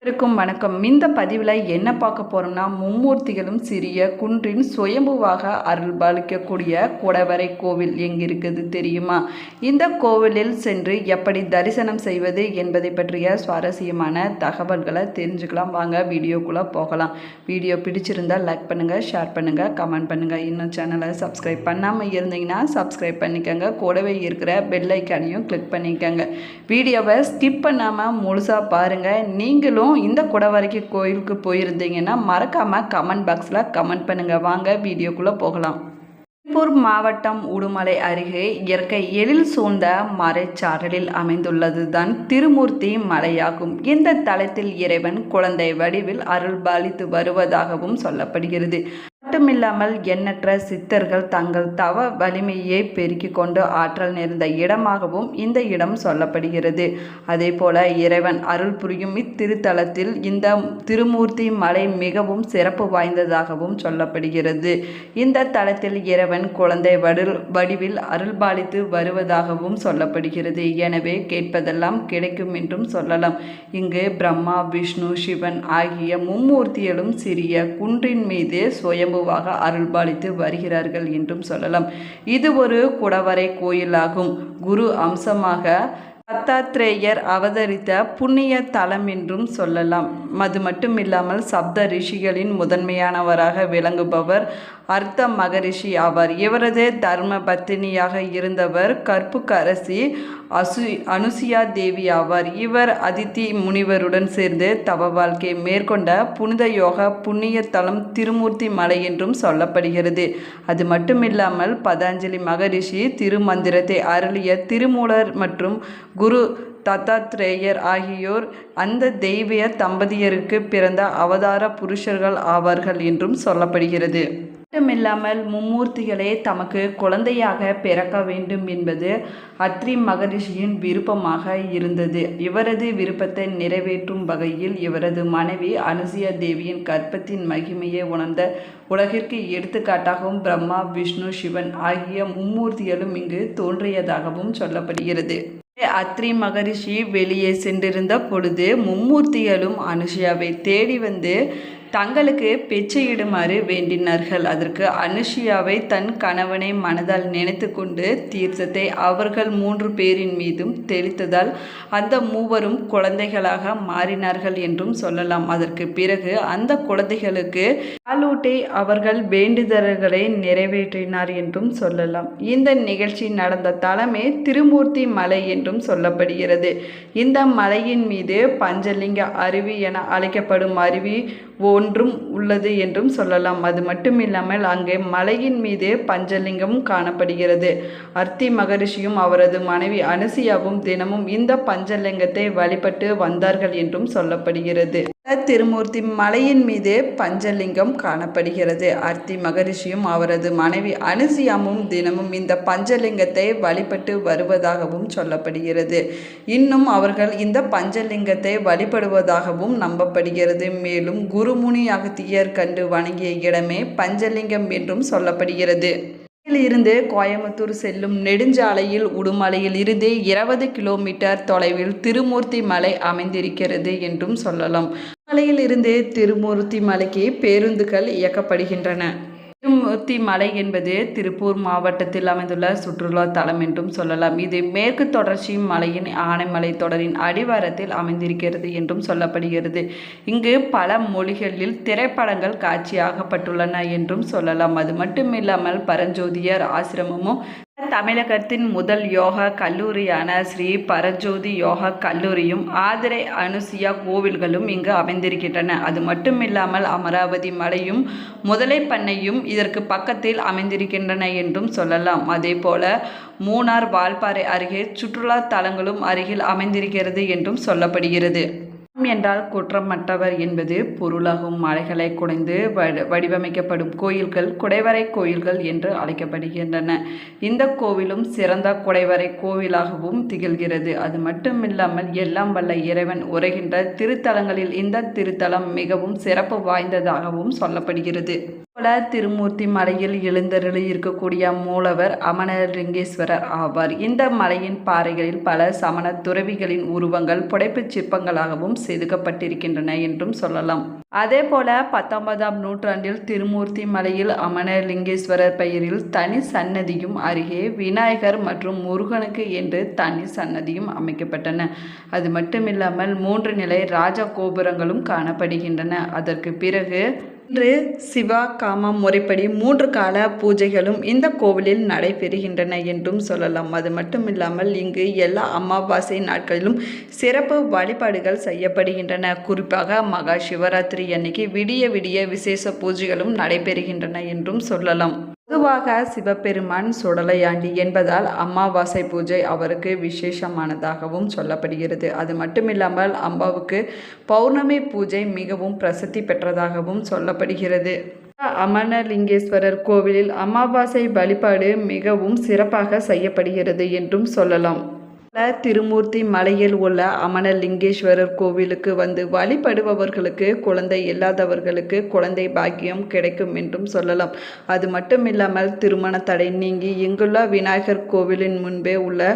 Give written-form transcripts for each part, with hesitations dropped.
வணக்கம். இந்த பதிவில் என்ன பார்க்க போறோம்னா, மும்மூர்த்திகளும் சிறிய குன்றின் சுயம்புவாக அருள்பாலிக்கக்கூடிய குடவரை கோவில் எங்க இருக்குது தெரியுமா? இந்த கோவிலில் சென்று எப்படி தரிசனம் செய்வது என்பதை பற்றிய சுவாரஸ்யமான தகவல்களை தெரிஞ்சுக்கலாம். வாங்க வீடியோக்குள்ளே போகலாம். வீடியோ பிடிச்சிருந்தால் லைக் பண்ணுங்கள், ஷேர் பண்ணுங்கள், கமெண்ட் பண்ணுங்கள். இன்னும் சேனலை சப்ஸ்கிரைப் பண்ணாமல் இருந்தீங்கன்னா சப்ஸ்கிரைப் பண்ணிக்கோங்க. கூடவே இருக்கிற பெல் ஐக்கானையும் கிளிக் பண்ணிக்கோங்க. வீடியோவை ஸ்கிப் பண்ணாமல் முழுசாக பாருங்கள். நீங்களும் இந்த குடவரைக்கு கோயிலுக்கு போயிருந்தீங்கன்னா மறக்காமல் கமெண்ட் பாக்ஸில் கமெண்ட் பண்ணுங்கள். வாங்க வீடியோக்குள்ளே போகலாம். திருப்பூர் மாவட்டம் உடுமலை அருகே இயற்கை எழில் சூழ்ந்த மலைச்சாரலில் அமைந்துள்ளது தான் திருமூர்த்தி மலையாகும். இந்த தலத்தில் இறைவன் குழந்தை வடிவில் அருள்பாலித்து வருவதாகவும் சொல்லப்படுகிறது. மட்டுமில்லாமல் எண்ணற்ற சித்தர்கள் தங்கள் தவ வலிமையை பெருக்கிக் கொண்டு ஆற்றல் நிறைந்த இடமாகவும் இந்த இடம் சொல்லப்படுகிறது. அதே போல இறைவன் அருள் புரியும் இத்திருத்தலத்தில் இந்த திருமூர்த்தி மலை மிகவும் சிறப்பு வாய்ந்ததாகவும் சொல்லப்படுகிறது. இந்த தலத்தில் இறைவன் குழந்தை வடிவில் அருள்பாலித்து வருவதாகவும் சொல்லப்படுகிறது. எனவே கேட்பதெல்லாம் கிடைக்கும் என்றும் சொல்லலாம். இங்கு பிரம்மா, விஷ்ணு, சிவன் ஆகிய மும்மூர்த்திகளும் சிறிய குன்றின் மீது சுயம்பு அருள்பாலித்து வருகிறார்கள் என்றும் சொல்லலாம். இது ஒரு குடவரை கோயிலாகும். குரு அம்சமாக தத்தாத்ரேயர் அவதரித்த புண்ணிய தலம் என்றும் சொல்லலாம். அது மட்டுமில்லாமல் சப்த ரிஷிகளின் முதன்மையானவராக விளங்குபவர் அர்த்த மகரிஷி ஆவார். இவரது தர்ம பத்தினியாக இருந்தவர் கற்புக்கரசி அனுசுயா தேவி ஆவார். இவர் அதித்தி முனிவருடன் சேர்ந்து தவ வாழ்க்கை மேற்கொண்ட புனித யோக புண்ணிய தலம் திருமூர்த்தி மலை என்றும் சொல்லப்படுகிறது. அது மட்டுமில்லாமல் பதஞ்சலி மகரிஷி திருமந்திரத்தை அருளிய திருமூலர் மற்றும் குரு தத்தாத்ரேயர் ஆகியோர் அந்த தெய்வீக தம்பதியருக்கு பிறந்த அவதார புருஷர்கள் ஆவார்கள் என்றும் சொல்லப்படுகிறது. மட்டுமில்லாமல் மும்மூர்த்திகளே தமக்கு குழந்தையாக பிறக்க வேண்டும் என்பது அத்ரி மகரிஷியின் விருப்பமாக இருந்தது. இவரது விருப்பத்தை நிறைவேற்றும் வகையில் இவரது மனைவி அனுசுயா தேவியின் கர்ப்பத்தின் மகிமையை உணர்ந்த உலகிற்கு எடுத்துக்காட்டாகவும் பிரம்மா, விஷ்ணு, சிவன் ஆகிய மும்மூர்த்திகளும் இங்கு தோன்றியதாகவும் சொல்லப்படுகிறது. அத்ரி மகரிஷி வெளியே சென்றிருந்த பொழுது மும்மூர்த்திகளும் அனுசுயாவை தேடி வந்து தங்களுக்கு பிச்சையிடுமாறு வேண்டினார்கள். அதற்கு அனுசுயாவை தன் கணவனை மனதால் நினைத்து கொண்டு தீர்த்தத்தை அவர்கள் 3 பேரின் மீதும் தெளித்ததால் அந்த மூவரும் குழந்தைகளாக மாறினார்கள் என்றும் சொல்லலாம். அதற்கு பிறகு அந்த குழந்தைகளுக்கு பாலூட்டி அவர்கள் வேண்டுதல்களை நிறைவேற்றினார் என்றும் சொல்லலாம். இந்த நிகழ்ச்சி நடந்த தலமே திருமூர்த்தி மலை என்றும் சொல்லப்படுகிறது. இந்த மலையின் மீது பஞ்சலிங்க அருவி என அழைக்கப்படும் அருவி ஒன்றும் உள்ளது என்றும் சொல்லலாம். அது மட்டுமில்லாமல் அங்கே மலையின் மீது பஞ்சலிங்கம் காணப்படுகிறது. அர்த்தி மகரிஷியும் அவரது மனைவி அனுசுயாவும் தினமும் இந்த பஞ்சலிங்கத்தை வழிபட்டு வந்தார்கள் என்றும் சொல்லப்படுகிறது. திருமூர்த்தி மலையின் மீது பஞ்சலிங்கம் காணப்படுகிறது. அர்த்தி மகரிஷியும் அவரது மனைவி அனுசுயாவும் தினமும் இந்த பஞ்சலிங்கத்தை வழிபட்டு வருவதாகவும் சொல்லப்படுகிறது. இன்னும் அவர்கள் இந்த பஞ்சலிங்கத்தை வழிபடுவதாகவும் நம்பப்படுகிறது. மேலும் குருமுனி அகத்தியர் கண்டு வணங்கிய இடமே பஞ்சலிங்கம் என்றும் சொல்லப்படுகிறது. இருந்து கோயம்புத்தூர் செல்லும் நெடுஞ்சாலையில் உடுமலையில் இருந்து 20 கிலோமீட்டர் தொலைவில் திருமூர்த்தி மலை அமைந்திருக்கிறது என்றும் சொல்லலாம். மலையில் இருந்து திருமூர்த்தி மலைக்கு பேருந்துகள் இயக்கப்படுகின்றன. திருமூர்த்தி மலை என்பது திருப்பூர் மாவட்டத்தில் அமைந்துள்ள சுற்றுலா தலம் என்றும் சொல்லலாம். இது மேற்கு தொடர்ச்சி மலையின் ஆனைமலை தொடரின் அடிவாரத்தில் அமைந்திருக்கிறது என்றும் சொல்லப்படுகிறது. இங்கு பல மொழிகளில் திரைப்படங்கள் காட்சியாகப்பட்டுள்ளன என்றும் சொல்லலாம். அது மட்டுமில்லாமல் பரஞ்சோதியர் ஆசிரமமும் தமிழகத்தின் முதல் யோகா கல்லூரியான ஸ்ரீ பரஞ்சோதி யோகா கல்லூரியும் ஆதிரை அனுசுயா கோவில்களும் இங்கு அமைந்திருக்கின்றன. அது மட்டுமில்லாமல் அமராவதி மலையும் முதலை பண்ணையும் இதற்கு பக்கத்தில் அமைந்திருக்கின்றன என்றும் சொல்லலாம். அதே போல மூணார் வால்பாறை அருகே சுற்றுலா தலங்களும் அருகில் அமைந்திருக்கிறது என்றும் சொல்லப்படுகிறது. என்றால் குற்றமற்றவர் என்பது பொருளாகும். மலைகளை குடைந்து வடிவமைக்கப்படும் கோயில்கள் குடைவரை கோயில்கள் என்று அழைக்கப்படுகின்றன. இந்த கோவிலும் சிறந்த குடைவரை கோவிலாகவும் திகழ்கிறது. அது மட்டுமில்லாமல் எல்லாம் வல்ல இறைவன் உரைகின்ற திருத்தலங்களில் இந்த திருத்தலம் மிகவும் சிறப்பு வாய்ந்ததாகவும் சொல்லப்படுகிறது. போல திருமூர்த்தி மலையில் எழுந்தருளி இருக்கக்கூடிய மூலவர் அமனலிங்கேஸ்வரர் ஆவார். இந்த மலையின் பாறைகளில் பல சமண துறவிகளின் உருவங்கள் புடைப்புச் சிற்பங்களாகவும் செதுக்கப்பட்டிருக்கின்றன என்றும் சொல்லலாம். அதே போல 19ஆம் நூற்றாண்டில் திருமூர்த்தி மலையில் அமனலிங்கேஸ்வரர் பெயரில் தனி சன்னதியும் அருகே விநாயகர் மற்றும் முருகனுக்கு என்று தனி சன்னதியும் அமைக்கப்பட்டன. அது மட்டுமில்லாமல் 3 நிலை ராஜ கோபுரங்களும் காணப்படுகின்றன. அதற்கு பிறகு இன்று சிவா காமம் முறைப்படி 3 கால பூஜைகளும் இந்த கோவிலில் நடைபெறுகின்றன என்றும் சொல்லலாம். அது மட்டுமில்லாமல் இங்கு எல்லா அமாவாசை நாட்களிலும் சிறப்பு வழிபாடுகள் செய்யப்படுகின்றன. குறிப்பாக மகா சிவராத்திரி அன்னைக்கு விடிய விடிய விசேஷ பூஜைகளும் நடைபெறுகின்றன என்றும் சொல்லலாம். பொதுவாக சிவபெருமான் சுடலையாண்டி என்பதால் அமாவாசை பூஜை அவருக்கு விசேஷமானதாகவும் சொல்லப்படுகிறது. அது மட்டுமில்லாமல் அம்பாவுக்கு பௌர்ணமி பூஜை மிகவும் பிரசித்தி பெற்றதாகவும் சொல்லப்படுகிறது. அமனலிங்கேஸ்வரர் கோவிலில் அமாவாசை வழிபாடு மிகவும் சிறப்பாக செய்யப்படுகிறது என்றும் சொல்லலாம். திருமூர்த்தி மலையில் உள்ள அமனலிங்கேஸ்வரர் கோவிலுக்கு வந்து வழிபடுபவர்களுக்கு குழந்தை இல்லாதவர்களுக்கு குழந்தை பாக்கியம் கிடைக்கும் என்றும் சொல்லலாம். அது மட்டுமில்லாமல் திருமண தடை நீங்கி இங்குள்ள விநாயகர் கோவிலின் முன்பே உள்ள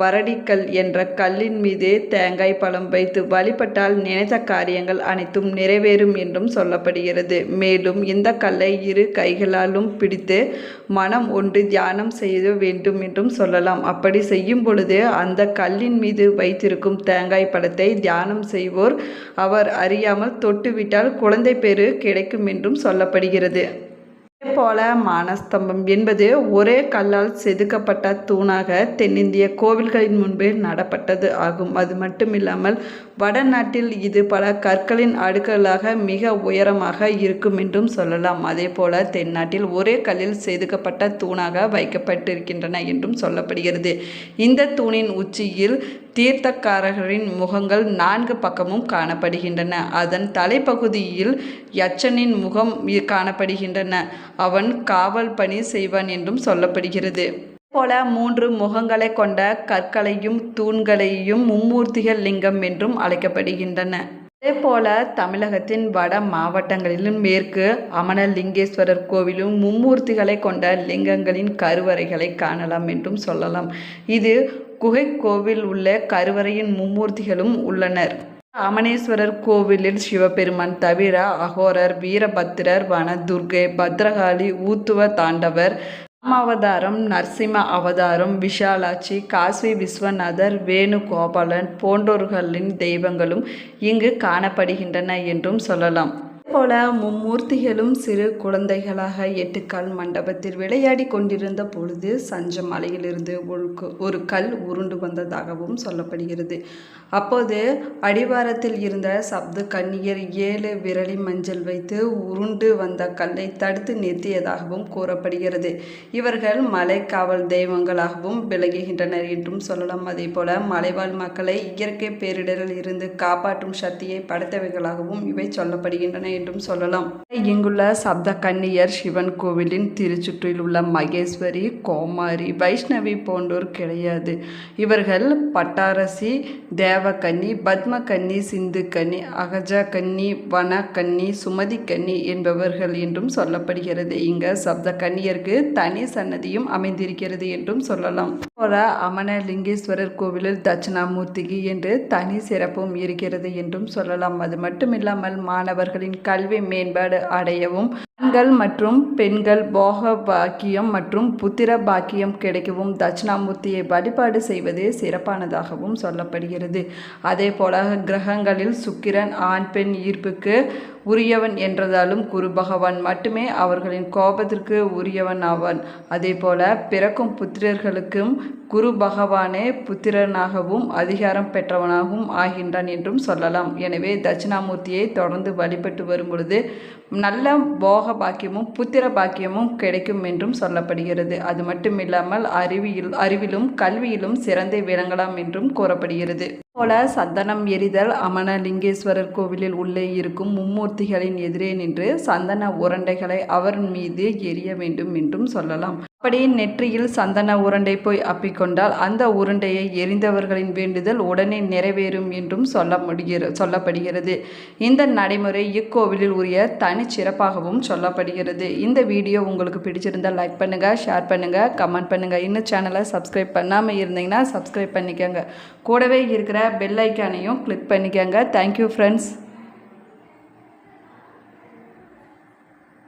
வரடிக்கல் என்ற கல்லின் மீது தேங்காய் பழம் வைத்து வழிபட்டால் நினைத்த காரியங்கள் அனைத்தும் நிறைவேறும் என்றும் சொல்லப்படுகிறது. மேலும் இந்த கல்லை 2 கைகளாலும் பிடித்து மனம் ஒன்று தியானம் செய்ய வேண்டும் என்றும் சொல்லலாம். அப்படி செய்யும் பொழுது அந்த கல்லின் மீது வைத்திருக்கும் தேங்காய் பழத்தை தியானம் செய்வோர் அவர் அறியாமல் தொட்டுவிட்டால் குழந்தை பேறு கிடைக்கும் என்றும் சொல்லப்படுகிறது. அதேபோல மானஸ்தம்பம் என்பது ஒரே கல்லால் செதுக்கப்பட்ட தூணாக தென்னிந்திய கோவில்களின் முன்பு நடப்பட்டது ஆகும். அது மட்டுமில்லாமல் வடநாட்டில் இது பல கற்களின் அடுக்களாக மிக உயரமாக இருக்கும் என்றும் சொல்லலாம். அதே போல தென்னாட்டில் ஒரே கல்லில் செதுக்கப்பட்ட தூணாக வைக்கப்பட்டிருக்கின்றன என்றும் சொல்லப்படுகிறது. இந்த தூணின் உச்சியில் தீர்த்தக்காரர்களின் முகங்கள் 4 பக்கமும் காணப்படுகின்றன. அதன் தலைப்பகுதியில் யட்சனின் முகம் காணப்படுகின்றன. அவன் காவல் பணி செய்வான் என்றும் சொல்லப்படுகிறது. போல 3 முகங்களை கொண்ட கற்களையும் தூண்களையும் மும்மூர்த்திகள் லிங்கம் என்றும் அழைக்கப்படுகின்றன. அதேபோல தமிழகத்தின் வட மாவட்டங்களிலும் மேற்கு அமனலிங்கேஸ்வரர் கோவிலும் மும்மூர்த்திகளை கொண்ட லிங்கங்களின் கருவறைகளை காணலாம் என்றும் சொல்லலாம். இது குகை கோவில் உள்ள கருவறையின் மும்மூர்த்திகளும் உள்ளனர். அமனேஸ்வரர் கோவிலில் சிவபெருமான் தவிர அகோரர், வீரபத்திரர், வனதுர்கை, பத்ரகாளி, ஊத்துவ தாண்டவர், ராமாவதாரம், நரசிம்ம அவதாரம், விஷாலாட்சி, காசி விஸ்வநாதர், வேணுகோபாலன் போன்றோர்களின் தெய்வங்களும் இங்கு காணப்படுகின்றன என்றும் சொல்லலாம். போல மும்மூர்த்திகளும் சிறு குழந்தைகளாக 8 கால் மண்டபத்தில் விளையாடி கொண்டிருந்த பொழுது சஞ்ச மலையிலிருந்து ஒரு கல் உருண்டு வந்ததாகவும் சொல்லப்படுகிறது. அப்போது அடிவாரத்தில் இருந்த சப்த கன்னியர் 7 விரலி மஞ்சள் வைத்து உருண்டு வந்த கல்லை தடுத்து நிறுத்தியதாகவும் கூறப்படுகிறது. இவர்கள் மலை காவல் தெய்வங்களாகவும் விளங்குகின்றனர் என்றும் சொல்லலாம். அதே போல மலைவாழ் மக்களை இயற்கை பேரிடரில் இருந்து காப்பாற்றும் சக்தியை படைத்தவைகளாகவும் இவை சொல்லப்படுகின்றன என்றும் சொல்லலாம். இங்குள்ள சப்த கன்னியர் சிவன் கோவிலின் திருச்சுற்றில் உள்ள மகேஸ்வரி, கோமாரி, வைஷ்ணவி போன்றோர் கிடையாது. இவர்கள் பட்டாரசி, தேவகன்னி, பத்மகன்னி, சிந்து கன்னி, அகஜ கன்னி, வன கன்னி, சுமதி கன்னி என்பவர்கள் என்றும் சொல்லப்படுகிறது. இங்க சப்த கன்னியருக்கு தனி சன்னதியும் அமைந்திருக்கிறது என்றும் சொல்லலாம். போல அமனலிங்கேஸ்வரர் கோவிலில் தட்சிணாமூர்த்திக்கு என்று தனி சிறப்பும் இருக்கிறது என்றும் சொல்லலாம். அது மட்டுமில்லாமல் மாணவர்களின் கல்வி மேம்பாடு அடையவும் ஆண்கள் மற்றும் பெண்கள் போக பாக்கியம் மற்றும் புத்திர பாக்கியம் கிடைக்கவும் தட்சிணாமூர்த்தியை வழிபாடு செய்வது சிறப்பானதாகவும் சொல்லப்படுகிறது. அதே போல கிரகங்களில் சுக்கிரன் ஆண் பெண் ஈர்ப்புக்கு உரியவன் என்றதாலும் குரு பகவான் மட்டுமே அவர்களின் கோபத்திற்கு உரியவன் ஆவான். அதே போல பிறக்கும் புத்திரர்களுக்கும் குரு பகவானே புத்திரனாகவும் அதிகாரம் பெற்றவனாகவும் ஆகின்றான் என்றும் சொல்லலாம். எனவே தட்சிணாமூர்த்தியை தொடர்ந்து வழிபட்டு வரும் பொழுது நல்ல போக பாக்கியமும் புத்திர பாக்கியமும் கிடைக்கும் என்றும் சொல்லப்படுகிறது. அது மட்டுமில்லாமல் அறிவிலும் கல்வியிலும் சிறந்தே விளங்கலாம் என்றும் கூறப்படுகிறது. போல சந்தனம் எரிதல் அமனலிங்கேஸ்வரர் கோவிலில் உள்ளே இருக்கும் மும்மூர்த்திகளின் எதிரே நின்று சந்தன உருண்டைகளை அவர் மீது எரிய வேண்டும் என்றும் சொல்லலாம். அப்படி நெற்றியில் சந்தன உருண்டை போய் அப்பிக்கொண்டால் அந்த உருண்டையை எரிந்தவர்களின் வேண்டுதல் உடனே நிறைவேறும் என்றும் சொல்லப்படுகிறது. இந்த நடைமுறை இக்கோவிலில் உரிய தனிச்சிறப்பாகவும் சொல்லப்படுகிறது. இந்த வீடியோ உங்களுக்கு பிடிச்சிருந்தால் லைக் பண்ணுங்கள், ஷேர் பண்ணுங்கள், கமெண்ட் பண்ணுங்கள். இன்னும் சேனலை சப்ஸ்கிரைப் பண்ணாமல் இருந்தீங்கன்னா சப்ஸ்கிரைப் பண்ணிக்கோங்க. கூடவே இருக்கிற பெல் ஐக்கானையும் கிளிக் பண்ணிக்கோங்க. Thank you friends.